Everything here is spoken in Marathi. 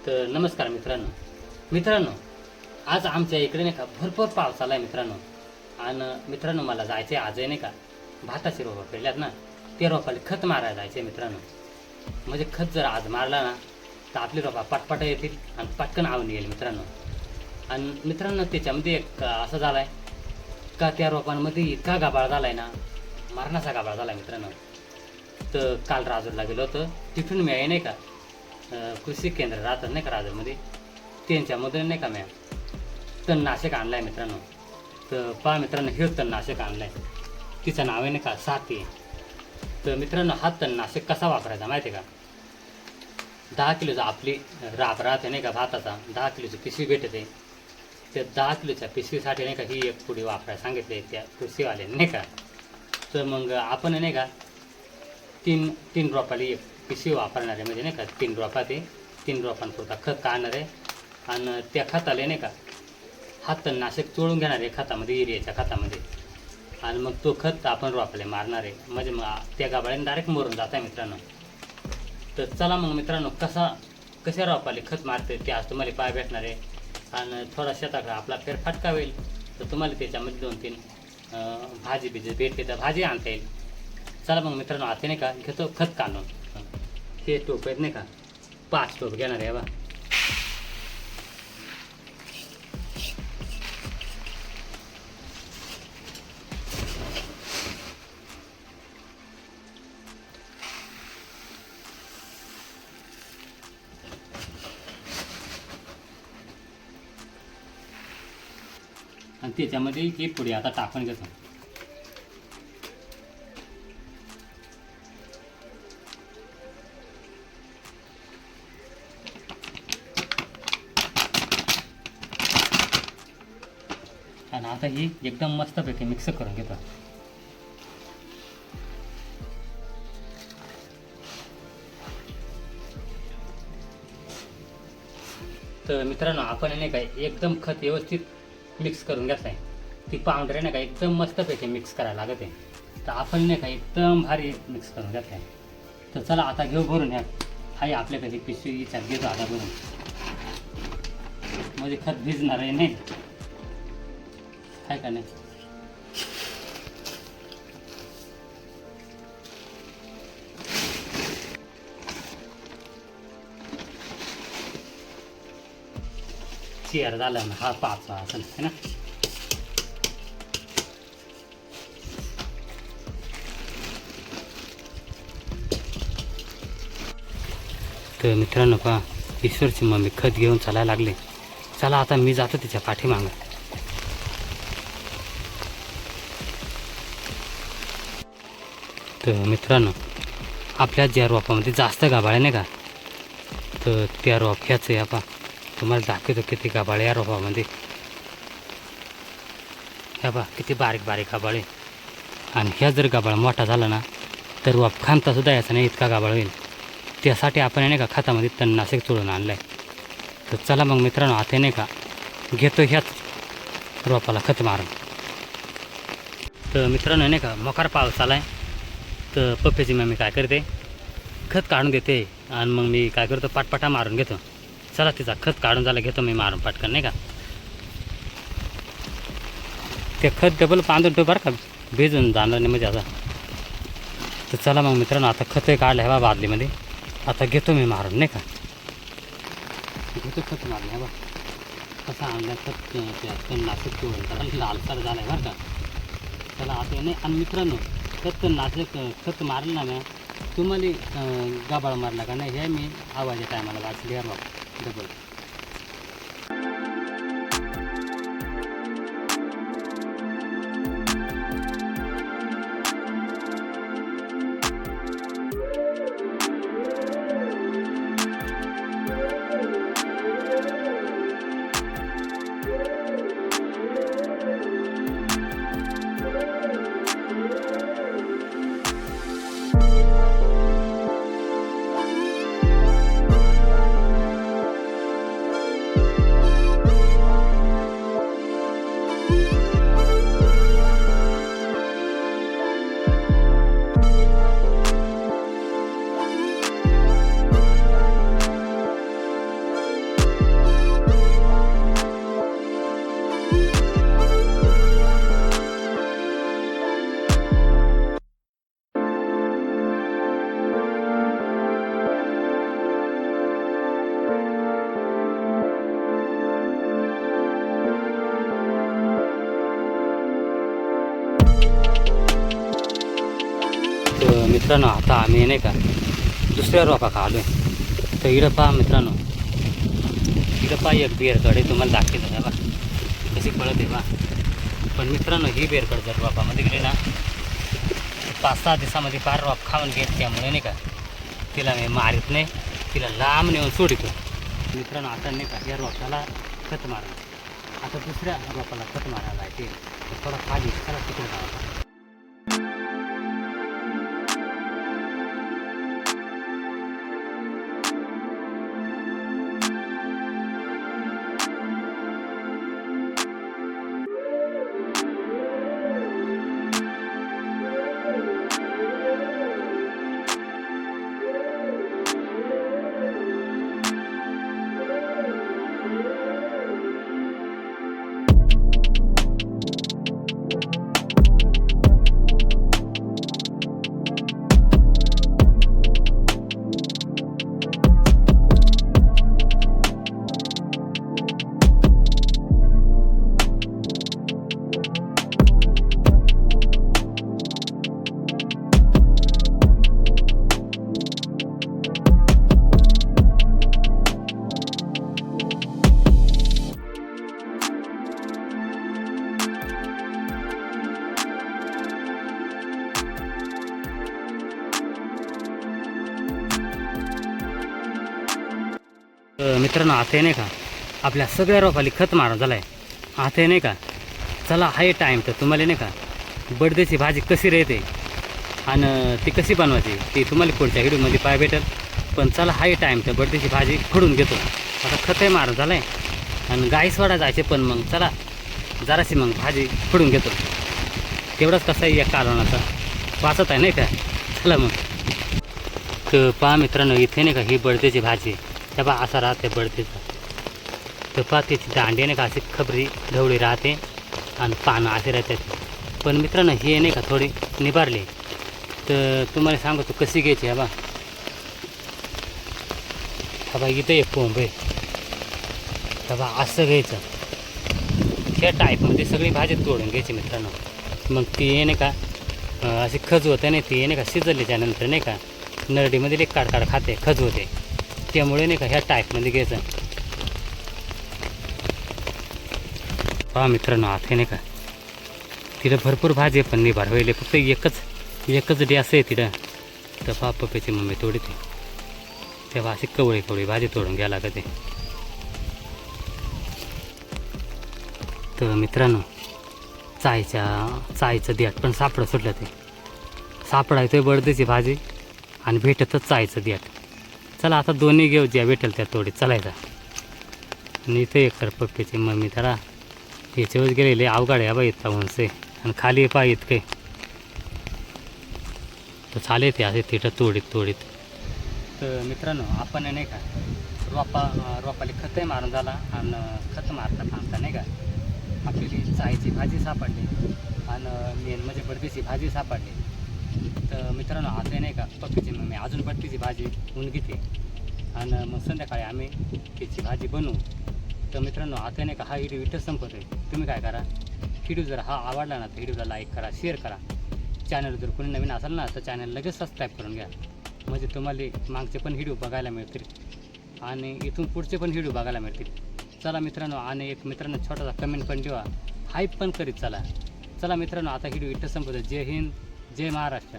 तर नमस्कार मित्रांनो आज आमच्या इकडे नाही का भरपूर पाऊस आला आहे मित्रांनो. आणि मित्रांनो मला जायचे आज नाही का भाताची रोपं पेरल्यात ना, ते रोपाला खत मारायला जायचे मित्रांनो. म्हणजे खत जर आज मारला ना तर आपली रोपा पटपट येतील आणि पटकन आवून येईल मित्रांनो. आणि मित्रांनो त्याच्यामध्ये एक असं झालं आहे का त्या रोपांमध्ये इतका गाभाळ झाला आहे ना, मारण्याचा गाभाळ झाला आहे मित्रांनो. तर काल राजूरला गेलो होतं, तिथून मी आहे नाही का कृषी केंद्र राहतात नाही का राजूरमध्ये, त्यांच्यामधून नाही का मी तणनाशक आणलं आहे मित्रांनो. तर पहा मित्रांनो, हे तणनाशक आणलं आहे, तिचं नाव आहे नाही का साथी. तर मित्रांनो हा तणनाशक कसा वापरायचा माहिती आहे का? 10 किलोचा आपली राब राहते नाही का भाताचा, 10 किलोची पिशवी भेटते. त्या 10 किलोच्या पिशवीसाठी नाही का ही एक पुडी वापरायला सांगितले त्या कृषीवाल्याने नाही का. तर मग आपण नाही का तीन ड्रॉपाली एक पिशवी वापरणार आहे, म्हणजे नाही का 3 ड्रॉपा ते 3 ड्रॉपांपुरता खत काढणार आहे. आणि त्या खताला नाही का हा तणनाशक चोळून घेणार आहे खतामध्ये, युरियाच्या खतामध्ये. आणि मग तो खत आपण रोपाला मारणार आहे, म्हणजे मग त्या गाभाळ्याने डायरेक्ट मरून जात आहे मित्रांनो. तर चला मग मित्रांनो कशा रोपाले खत मारते ते आज तुम्हाला पाय भेटणार आहे. आणि थोडा शेताकडे आपला फेरफटका होईल, तर तुम्हाला त्याच्यामध्ये 2-3 भाजी भेटते तर भाजी आणता येईल. चला मग मित्रांनो आता नाही का घेतो खत काढून. हे टोप आहेत नाही का, 5 टोप घेणार आहे बा. आणि त्याच्यामध्ये ही पुडी आता टाकून घेतो. आणि आता ही एकदम मस्तपैकी मिक्स करून घेतो. तर मित्रांनो आपण नाही का एकदम खत व्यवस्थित मिक्स करून घेत आहे. ती पावडर नाही का एकदम मस्तपैकी मिक्स करायला लागत आहे. तर आपण नाही का एकदम भारी मिक्स करून घेत आहे. तर चला आता घेऊ भरून ह्या. हाही आपल्याकडे पिशवी विचार घेतो आता भरून, म्हणजे खत भिजणार आहे नाही काय का नाही. शेअर झाला ना हा 5 असेल है ना. तर मित्रांनो पहा, ईश्वरची मम्मी खत घेऊन चालायला लागले. चला आता मी जातो तिच्या पाठीमागं. तर मित्रांनो आपल्या ज्या रोपामध्ये जास्त गाभाळे नाही का, तर त्या रोप्याचं या पहा तुम्हाला दाखवतो किती गाभाळे या रोपामध्ये. ह्या पहा किती बारीक बारीक गाभाळे. आणि ह्या जर गाभाळा मोठा झाला ना तर रोप खांबता सुद्धा याचा नाही इतका गाभाळ होईल. त्यासाठी आपण नाही का खतामध्ये तणनाशक चोळून आणलं आहे. तर चला मग मित्रांनो आता नाही का घेतो ह्याच रोपाला खत मारून. तर मित्रांनो नाही का मोकार पाऊस आला आहे. तर पप्प्याची मम्मी काय करते, खत काढून देते आणि मग मी काय करतो पाटपाटा मारून घेतो. चला तिचा खत काढून झाला घेतो मी मारून पटकन नाही का. ते खत डबल बांधून ठेव बरं का, भिजून जाणार नाही म्हणजे आता. तर चला मग मित्रांनो आता खतही काढलं आहे बा बादलीमध्ये. आता घेतो मी मारून नाही का, घेतो खत मारून. हे बा कसं आणलं खत, त्या तणनाशक चोळून जरा लालसर झालं आहे बरं का. चला आता नाही. आणि मित्रांनो तणनाशक खत मारलं ना मी तुम्हाला गाभाळ मारला का नाही हे मी आवाज टायमाला वाचली आहे बा डबल. मित्रांनो आता आम्ही नाही का दुसऱ्या रोपाका आलो आहे. तर इकडं पहा मित्रांनो, इकडं पहा एक बेरकडे तुम्हाला दाखवत आहे बा कशी पळत आहे बा. पण मित्रांनो ही बेरकड जर रोपामध्ये गेली ना 5-6 दिवसामध्ये फार रोप खाऊन घेत, त्यामुळे नाही का तिला मी मारित नाही, तिला लांब नेऊन सोडितो. मित्रांनो आता नाही का या रोपाला खत मारा, आता दुसऱ्या रोपाला खत मारायला आहे ते थोडा खाली चला तिकडे जावा. मित्रांनो आता हे नाही का आपल्या सगळ्या रोपाली खत मारा झाला आहे. आता हे नाही का चला हाय टाईम तर तुम्हाला नाही का बडद्याची भाजी कशी राहते आणि ती कशी बनवायची ती तुम्हाला पुढच्या व्हिडिओमध्ये पाय भेटेल. पण चला हाय टाईम तर बडद्याची भाजी फोडून घेतो. आता खतही मारा झालं आहे आणि गाई सोडा जायचे, पण मग चला जराशी मग भाजी फोडून घेतो. तेवढंच कसं आहे या कालवणाचा वाचत आहे नाही का. चला मग तर पहा मित्रांनो इथे नाही का ही बडद्याची भाजी त्या बा असा राहते बडतीचा. तर पहा त्याची दांडी नाही का अशी खबरी ढवळी राहते आणि पानं असे राहतात. पण मित्रांनो हे नाही का थोडी निभारली तर तुम्हाला सांगतो कशी घ्यायची. हा बा इथं एक कोंब आहे, हा बा असं घ्यायचं. ह्या टाईपमध्ये सगळी भाजी तोडून घ्यायची मित्रांनो. मग ती नाही का अशी खज होते नाही, ती नाही का शिजल्याच्यानंतर नाही का नरडीमध्ये एक काढ खाते खज होते, त्यामुळे नाही का ह्या टाईपमध्ये घ्यायचं. पहा मित्रांनो आता नाही का तिथं भरपूर भाजी पण निभार होईल, फक्त एकच डॅस आहे तिथं. तर पहा पप्प्याची मम्मी तोडीते तेव्हा अशी कवळी भाजी तोडून घ्यायला लागते. तर मित्रांनो चायचं देठ पण सापडं सुटलं, ते सापडायचं बडद्याची भाजी आणि भेटतच चायचं देठ. चला आता दोन्ही घेऊ, ज्या भेटेल त्या तोडीत चालायचा. आणि इथे एक तर पप्पीची मम्मी त्याला याच्यावर गेलेले अवघड आहे बा इतका उंच आहे आणि खाली पाय इतके. तर चालेल ते असे तिथं तोडीत. तर मित्रांनो आपण नाही का रोपाली खतही मारून झाला आणि खत मारता नाही का आपली चायची भाजी सापडली आणि मेन म्हणजे बडतीची भाजी सापडली. तर मित्रांनो आता नाही का पप्पीची मम्मी अजून बडतीची भाजी ऊन घेते आणि मग संध्याकाळी आम्ही त्याची भाजी बनवू. तर मित्रांनो आता नाही का हा व्हिडिओ इथं संपत आहे. तुम्ही काय करा, व्हिडिओ जर हा आवडला ना तर व्हिडिओला लाईक करा, शेअर करा. चॅनल जर कोणी नवीन असेल ना तर चॅनल लगेच सबस्क्राईब करून घ्या, म्हणजे तुम्हाला मागचे पण व्हिडिओ बघायला मिळतील आणि इथून पुढचे पण व्हिडिओ बघायला मिळतील. चला मित्रांनो आणि एक मित्रांनो छोटासा कमेंट पण ठेवा, हाईप पण करीत चला मित्रांनो आता व्हिडिओ इथं संपत आहे. जय हिंद, जय महाराष्ट्र.